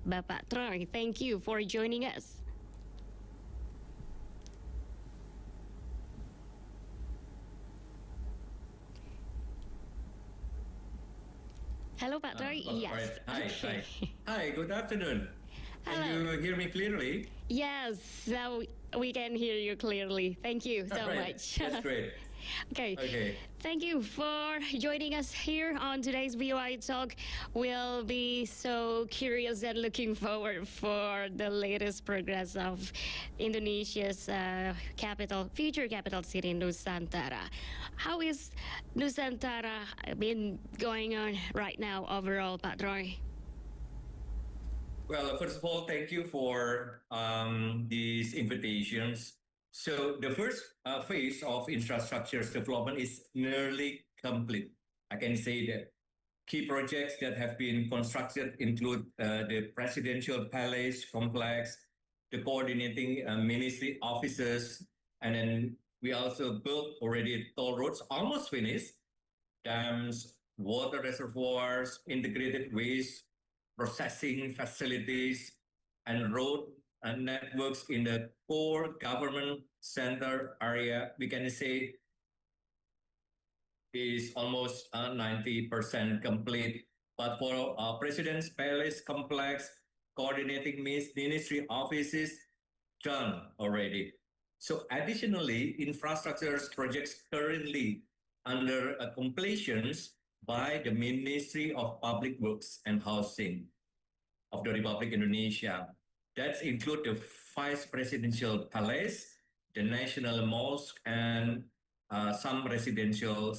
Bapak Troy. Thank you for joining us. Hello, Pak Troy. Yes. Right. Hi, Okay. hi. Good afternoon. Can Hello. you hear me clearly? Yes, so we can hear you clearly. Thank you so Right. much. That's great. Okay. Okay. Thank you for joining us here on today's VOI Talk. We'll be so curious and looking forward for the latest progress of Indonesia's future capital city, Nusantara. How is Nusantara been going on right now overall, Pak Troy? Well, first of all, thank you for these invitations. So the first phase of infrastructure development is nearly complete. I can say that key projects that have been constructed include the presidential palace complex, the coordinating ministry offices, and then we also built already toll roads, almost finished, dams, water reservoirs, integrated waste processing facilities, and road networks in the core government center area. We can say is almost 90% complete. But for President's Palace complex, coordinating ministry offices done already. So additionally, infrastructure projects currently under completions by the Ministry of Public Works and Housing of the Republic of Indonesia. That include the Vice Presidential Palace, the National Mosque, and some residential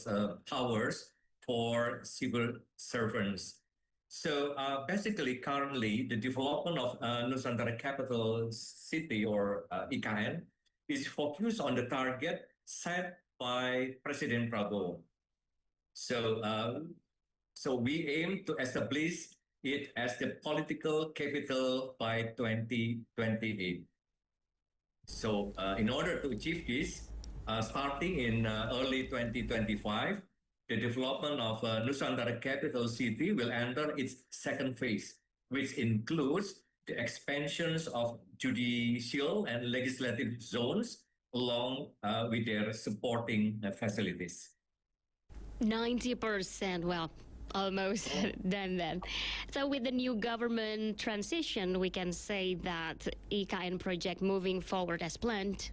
towers for civil servants. So basically, currently, the development of Nusantara Capital City, or IKN, is focused on the target set by President Prabowo. So, so we aim to establish it as the political capital by 2028. So, in order to achieve this, starting in early 2025, the development of Nusantara Capital City will enter its second phase, which includes the expansions of judicial and legislative zones along with their supporting facilities. 90%, well, almost done then. So with the new government transition, we can say that IKN project moving forward as planned.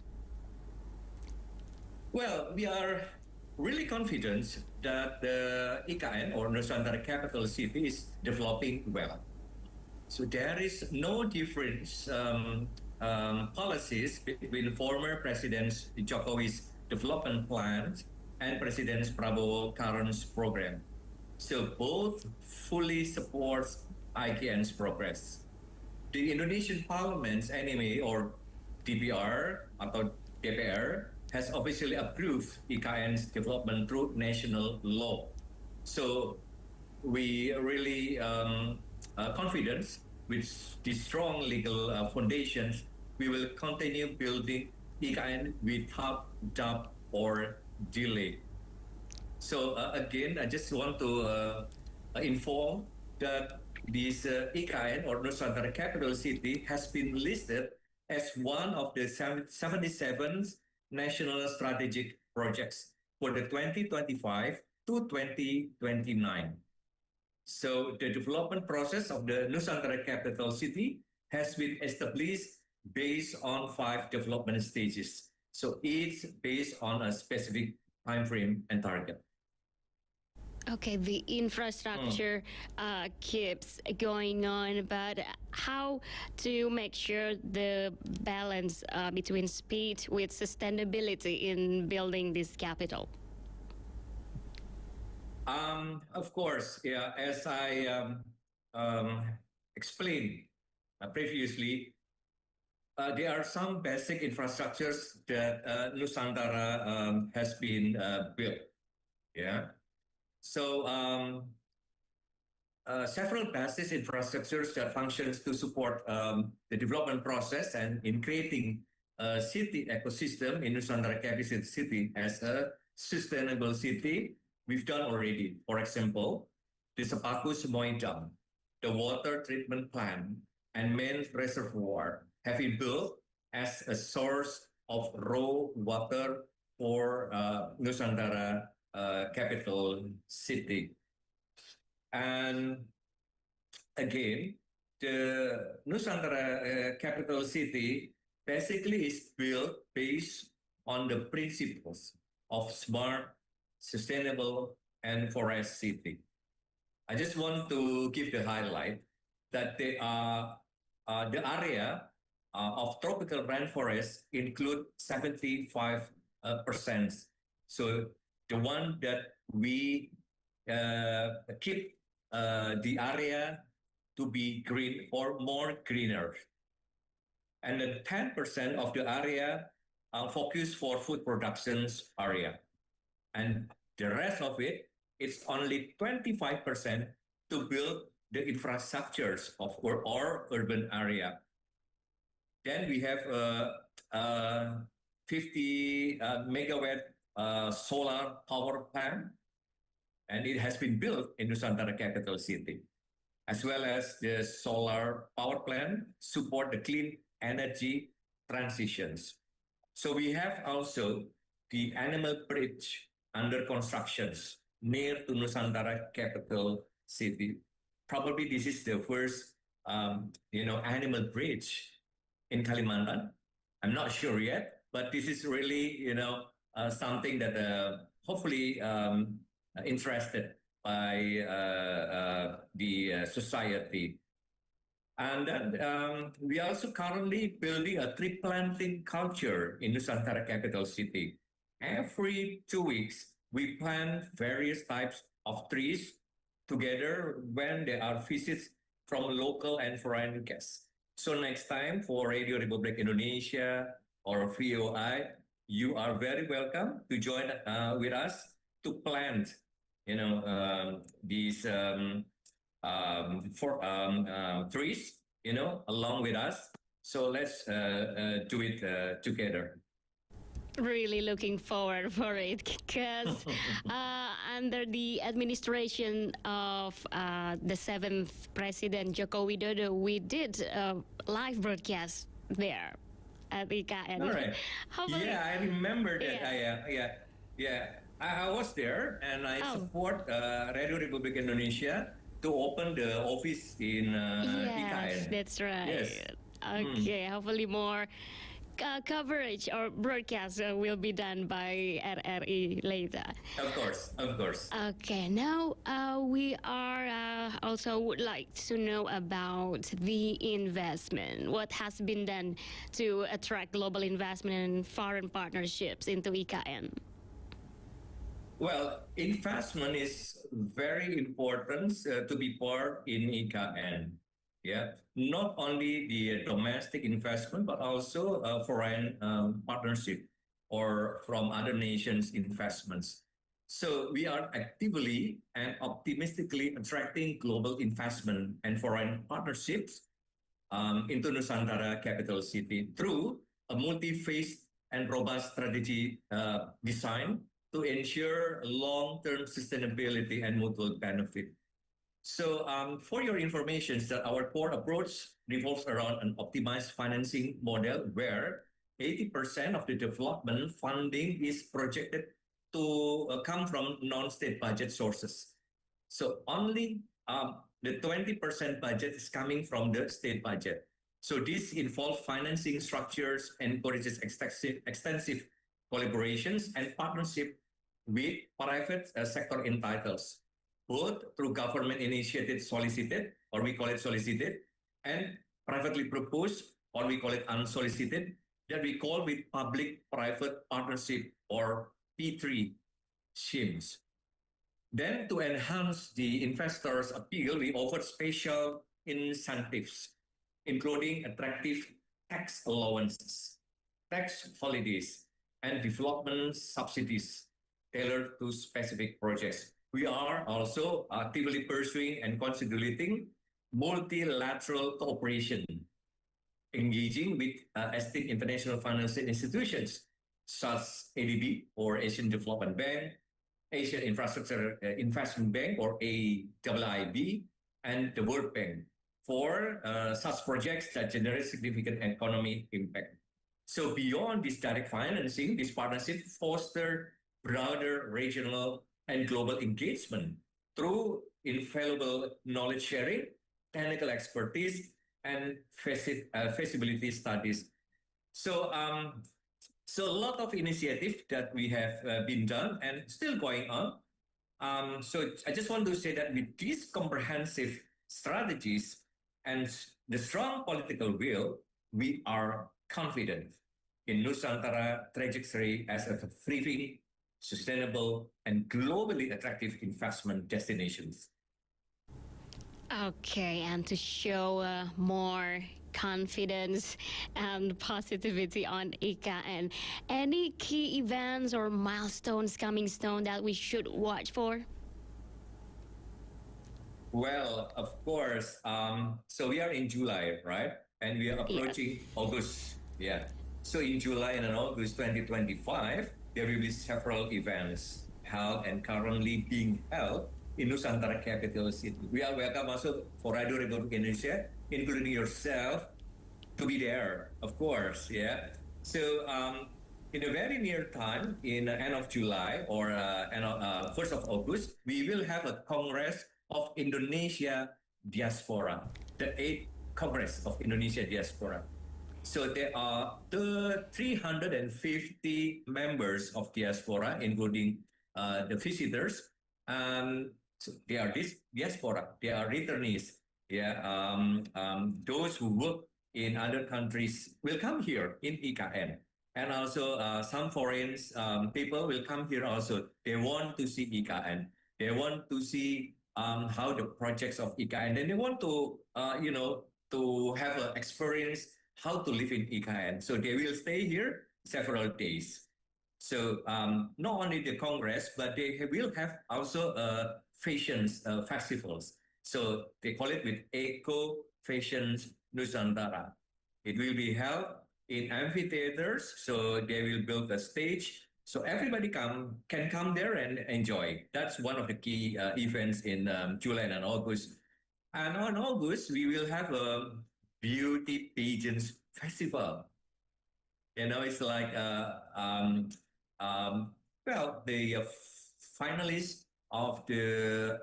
Well, we are really confident that the IKN, or Nusantara Capital City, is developing well. So there is no difference policies between former President Jokowi's development plans and President Prabowo current program. So both fully supports IKN's progress. The Indonesian Parliament's anime, or DPR atau DPR, has officially approved IKN's development through national law. So we really confident with the strong legal foundations, we will continue building IKN without doubt or delay. So again, I just want to inform that this IKN, or Nusantara Capital City, has been listed as one of the 77 national strategic projects for the 2025 to 2029. So the development process of the Nusantara Capital City has been established based on 5 development stages. So it's based on a specific time frame and target. Okay, the infrastructure keeps going on, but how to make sure the balance between speed with sustainability in building this capital? Of course, yeah, as I explained previously, there are some basic infrastructures that Nusantara has been built. Yeah. So several basic infrastructures that functions to support the development process and in creating a city ecosystem in Nusantara Capital City as a sustainable city, we've done already. For example, the Sepaku Semoy Dam, the water treatment plant, and main reservoir have been built as a source of raw water for Nusantara capital city. And again, the Nusantara capital city basically is built based on the principles of smart, sustainable, and forest city. I just want to give the highlight that the area of tropical rainforest include 75%. So the one that we keep the area to be green or more greener. And then 10% of the area focused for food productions area. And the rest of it, it's only 25% to build the infrastructures of our urban area. Then we have a 50 megawatt solar power plant, and it has been built in Nusantara capital city, as well as the solar power plant support the clean energy transitions. So we have also the animal bridge under constructions near to Nusantara capital city. Probably this is the first, animal bridge in Kalimantan. I'm not sure yet, but this is really, something that hopefully interested by the society. And then we are also currently building a tree planting culture in Nusantara capital city. Every 2 weeks, we plant various types of trees together when there are visits from local and foreign guests. So next time for Radio Republic Indonesia or VOI, you are very welcome to join with us to plant, these trees, along with us. So let's do it together. Really looking forward for it because under the administration of the 7th President Joko Widodo, we did a live broadcast there at IKN. All right. Yeah, I remember that. Yeah. I was there and I support Radio Republic Indonesia to open the office in IKN. Yes, that's right. Yes. Okay, hopefully more coverage or broadcast will be done by RRI later. Of course. Okay, now we are also would like to know about the investment. What has been done to attract global investment and foreign partnerships into IKN? Well, investment is very important to be part in IKN. Yeah, not only the domestic investment, but also foreign partnership or from other nations' investments. So we are actively and optimistically attracting global investment and foreign partnerships into Nusantara capital city through a multi-phased and robust strategy design to ensure long-term sustainability and mutual benefit. So for your information, that our core approach revolves around an optimized financing model where 80% of the development funding is projected to come from non-state budget sources. So only the 20% budget is coming from the state budget. So this involves financing structures, encourages extensive collaborations and partnership with private sector entitles, both through government initiated solicited, or we call it solicited, and privately proposed, or we call it unsolicited, that we call with public-private partnership, or P3 schemes. Then to enhance the investors' appeal, we offer special incentives, including attractive tax allowances, tax holidays, and development subsidies tailored to specific projects. We are also actively pursuing and consolidating multilateral cooperation, engaging with esteemed international financial institutions such as ADB or Asian Development Bank, Asian Infrastructure Investment Bank or AIIB, and the World Bank for such projects that generate significant economic impact. So beyond this direct financing, this partnership foster broader regional and global engagement through invaluable knowledge sharing, technical expertise, and feasibility studies. So, so a lot of initiative that we have been done and still going on. So I just want to say that with these comprehensive strategies and the strong political will, we are confident in Nusantara trajectory as a thriving, sustainable, and globally attractive investment destinations. Okay, and to show more confidence and positivity on IKN, any key events or milestones coming soon that we should watch for? Well, of course. So we are in July, right? And we are approaching August. Yeah. So in July and August 2025, there will be several events held and currently being held in Nusantara capital city. We are welcome also for Radio Republik Indonesia, including yourself, to be there, of course. Yeah. So in a very near time, in the end of July or 1st of August, we will have a Congress of Indonesia Diaspora, the 8th Congress of Indonesia Diaspora. So there are 350 members of diaspora, including the visitors. So they are this diaspora, they are returnees. Yeah, those who work in other countries will come here in IKN. And also some foreign people will come here also. They want to see IKN. They want to see how the projects of IKN, and they want to, to have an experience how to live in IKN. So they will stay here several days. So not only the Congress, but they will have also fashions festivals. So they call it with Eco Fashions Nusantara. It will be held in amphitheaters. So they will build a stage. So everybody can come there and enjoy. That's one of the key events in July and August. And on August, we will have a beauty pageants festival. You know, it's like well, the finalists of the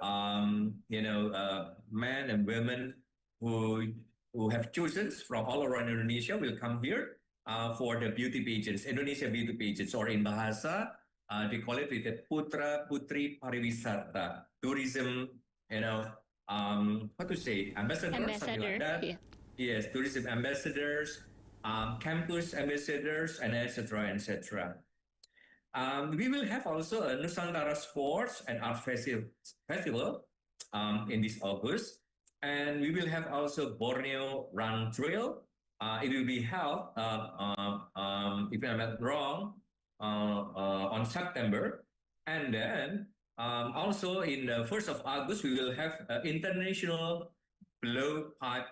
men and women who have chosen from all around Indonesia will come here for the beauty pageants, Indonesia beauty pageants, or in Bahasa they call it with the Putra Putri Pariwisata, tourism, what to say, ambassadors, something like that. Yeah. Yes, tourism ambassadors, campus ambassadors, and etc. etc. We will have also a Nusantara Sports and Art Festival in this August. And we will have also Borneo Run Trail. It will be held, if I'm not wrong, on September. And then also in the 1st of August, we will have International Blowpipe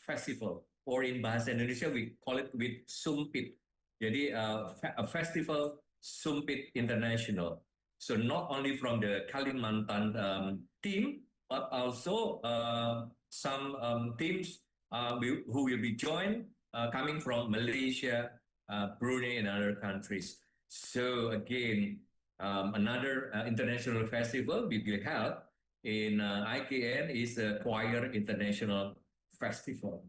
Festival. Or in Bahasa Indonesia, we call it with Sumpit. Jadi a festival Sumpit International. So not only from the Kalimantan team, but also some teams who will be joined coming from Malaysia, Brunei, and other countries. So again, another international festival will be held in IKN is a Choir International Festival.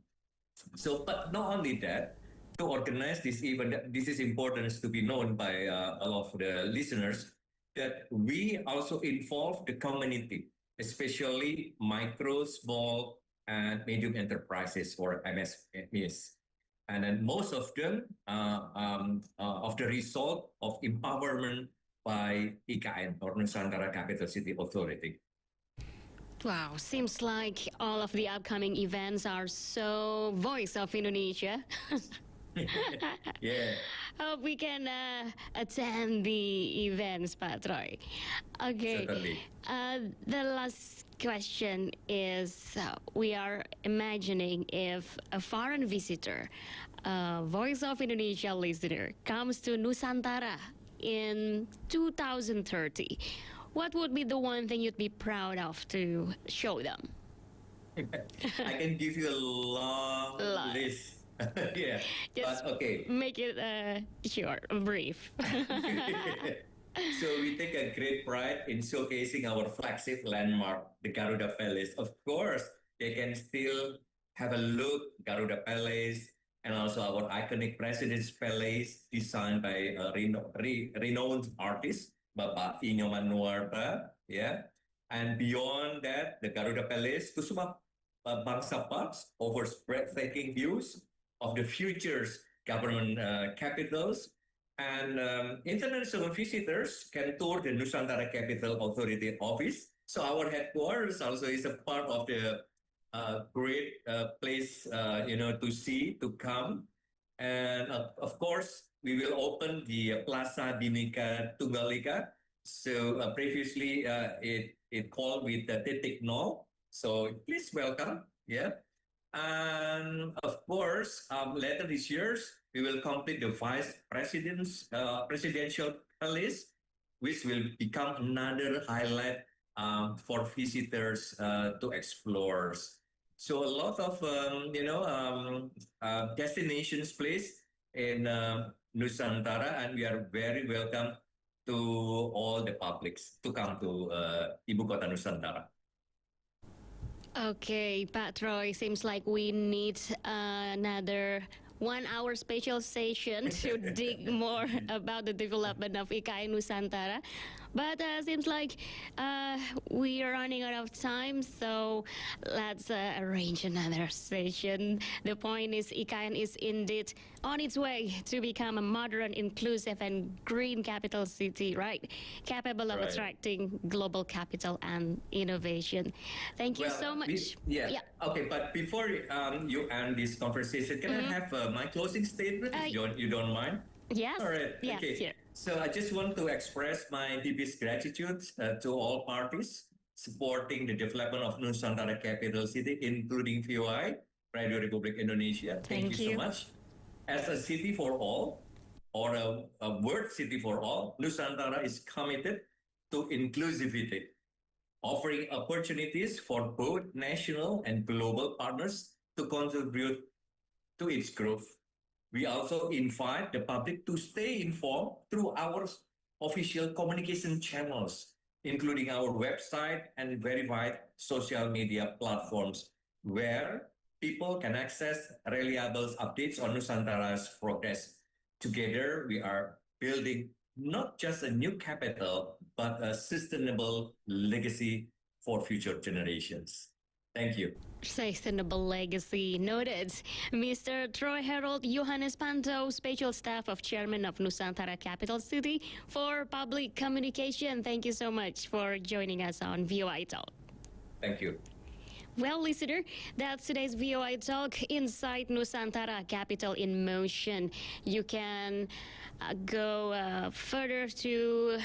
So, but not only that, to organize this event, this is important to be known by all of the listeners, that we also involve the community, especially micro, small, and medium enterprises, or MSMEs. And then most of them of the result of empowerment by IKN, or Nusantara Capital City Authority. Wow, seems like all of the upcoming events are so voice of Indonesia. Yeah. Hope we can attend the events, Pak Troy. Okay. Certainly. The last question is, we are imagining if a foreign visitor, Voice of Indonesia listener, comes to Nusantara in 2030, what would be the one thing you'd be proud of to show them? I can give you a long Lot. list. Yeah, Just but okay. make it short, brief. So we take a great pride in showcasing our flagship landmark, the Garuda Palace. Of course, they can still have a look, Garuda Palace, and also our iconic President's Palace, designed by a renowned artist, Bapak Inyoman Nuarta, yeah. And beyond that, the Garuda Palace, Kusuma Bangsa Parks offers breathtaking views of the future's government capitals, and international visitors can tour the Nusantara Capital Authority office. So our headquarters also is a part of the great place, to see, to come. And of course, we will open the Plaza Bhinneka Tunggal Ika. So previously, it called with the Titik Nol. So please welcome. Yeah. And of course, later this year, we will complete the vice president's presidential palace, which will become another highlight for visitors to explore. So a lot of destinations placed in Nusantara, and we are very welcome to all the publics to come to Ibu Kota Nusantara. Okay, Pat Troy, seems like we need another 1 hour special session to dig more about the development of IKN Nusantara. But seems like we are running out of time, so let's arrange another session. The point is IKN is indeed on its way to become a modern, inclusive, and green capital city, right? Capable of Right. attracting global capital and innovation. Thank you so much. Yeah. Okay, but before you end this conversation, can I have my closing statement if you don't mind? Yes. All right. Yes. Okay. Sure. So I just want to express my deepest gratitude to all parties supporting the development of Nusantara Capital City, including VOI, Radio Republik Indonesia. Thank Thank you so you. much. As a city for all, or a word city for all, Nusantara is committed to inclusivity, offering opportunities for both national and global partners to contribute to its growth. We also invite the public to stay informed through our official communication channels, including our website and verified social media platforms, where people can access reliable updates on Nusantara's progress. Together, we are building not just a new capital, but a sustainable legacy for future generations. Thank you. Sustainable legacy noted. Mr. Troy Harrold, Yohanes Pantouw, Special Staff of Chairman of Nusantara Capital City for Public Communication. Thank you so much for joining us on VOI Talk. Thank you. Well, listener, that's today's VOI Talk Inside Nusantara Capital in Motion. You can go further to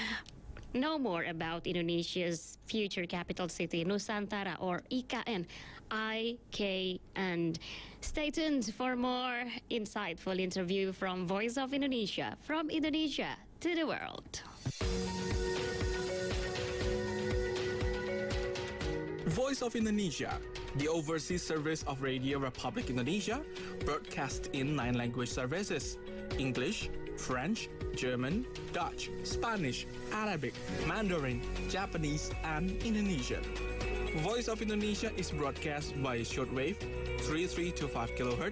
know more about Indonesia's future capital city, Nusantara, or IKN. IKN. Stay tuned for more insightful interview from Voice of Indonesia, from Indonesia to the world. Voice of Indonesia, the overseas service of Radio Republic Indonesia, broadcast in 9 language services: English, French, German, Dutch, Spanish, Arabic, Mandarin, Japanese, and Indonesian. Voice of Indonesia is broadcast by shortwave 3325 kHz